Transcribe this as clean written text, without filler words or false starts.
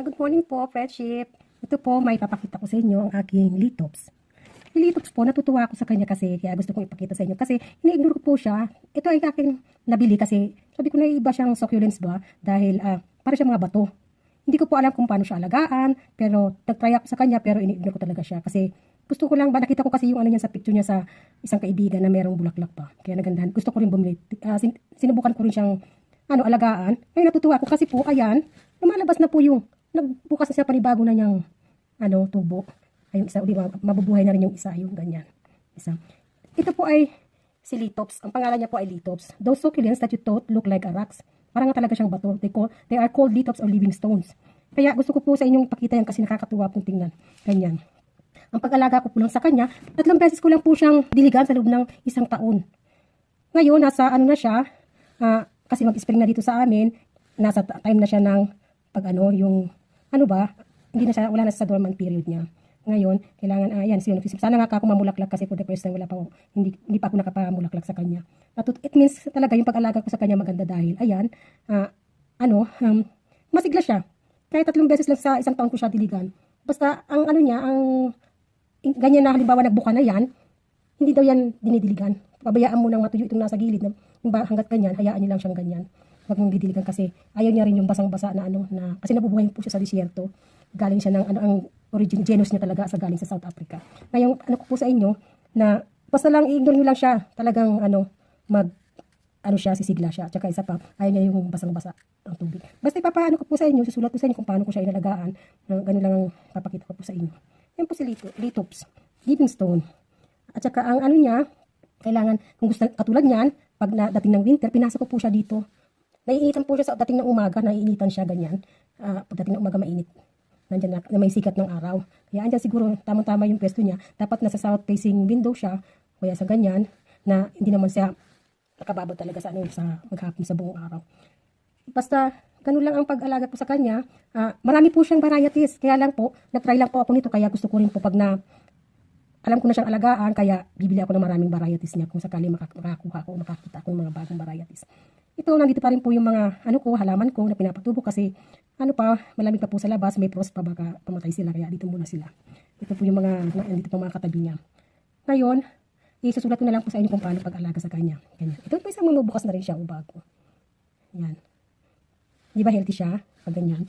Good morning po, friendship. Ito po, may papakita ko sa inyo ang aking litops. Yung litops po, natutuwa ako sa kanya kasi kaya gusto kong ipakita sa inyo kasi ini-ignore ko po siya. Ito ay aking nabili kasi sabi ko na iba siyang succulents ba dahil para siya mga bato. Hindi ko po alam kung paano siya alagaan pero nag-try ako sa kanya pero ini-ignore ko talaga siya kasi gusto ko lang ba nakita ko kasi yung ano niya sa picture niya sa isang kaibigan na merong bulaklak pa. Kaya nagandahan. Gusto ko rin bumili. Sinubukan ko rin siyang alagaan. Ngayon natutuwa ako kasi po ayan, lumalabas na po yung nagbukas na siya panibago na niyang tubo. Ay, yung isa, di ba, mabubuhay na rin yung isa, yung ganyan. Isa. Ito po ay si Litops. Ang pangalan niya po ay Litops. Those succulents that you thought look like a rocks. Parang nga talaga siyang bato. They are called Litops or living stones. Kaya gusto ko po sa inyong ipakita yan kasi nakakatuwa pong tingnan. Ganyan. Ang pag-alaga ko po lang sa kanya, 3 beses ko lang po siyang diligan sa loob ng 1 taon. Ngayon, nasa na siya, kasi mag-spring na dito sa amin, nasa time na siya ng hindi na siya, wala na sa dormant period niya. Ngayon, kailangan, sana nga ako mamulaklak kasi for the first time hindi pa ako nakapamulaklak sa kanya. It means talaga yung pag-alaga ko sa kanya maganda dahil, masigla siya. Kahit 3 beses lang sa 1 taon ko siya diligan. Basta, ganyan na halimbawa nagbuka na yan, hindi daw yan dinidiligan. Pabayaan mo nang matuyo itong nasa gilid. Hanggat ganyan, hayaan niyo lang siyang ganyan. Huwag mong didiligan kasi ayaw niya rin yung basang-basa na kasi nabubuhay po siya sa disyerto. Galing siya ng ang origin genus niya talaga sa galing sa South Africa. Ngayon ko po sa inyo na basta lang i-ignore niyo lang siya. Talagang sisigla siya. Tsaka isa pa, ayaw niya yung basang-basa ng tubig. Basta ipapaano ko po sa inyo, susulat ko sa inyo kung paano ko siya inalagaan. Ganun lang ang papakita ko po sa inyo. Yan po si Litops, living stone. At saka ang niya, kailangan kung gusto katulad niyan, pag dating ng winter, pinasa ko po siya dito. Naiinitan po siya sa dating ng umaga, naiinitan siya ganyan. Pagdating ng umaga mainit. Nandiyan na may sikat ng araw. Kaya andyan siguro tamang-tama yung pwesto niya. Dapat nasa south facing window siya. Kaya sa ganyan na hindi naman siya nakababad talaga sa maghapon sa buong araw. Basta ganun lang ang pag-alaga ko sa kanya. Marami po siyang varieties. Kaya lang po, nag-try lang po ako nito kaya gusto ko rin po pag alam ko na siyang alagaan, kaya bibili ako ng maraming varieties niya kung sakali makakita ako ng mga bagong varieties. Ito, nandito pa rin po yung mga halaman ko na pinapatubo kasi malamig pa po sa labas, may frost pa baka pamatay sila kaya dito muna sila. Ito po yung nandito pa mga katabi niya. Ngayon, isusulat ko na lang po sa inyo kung paano pag-alaga sa kanya. Ganyan. Ito po isang mabubukas na rin siya, bago. Yan. Di ba healthy siya? Pag ganyan.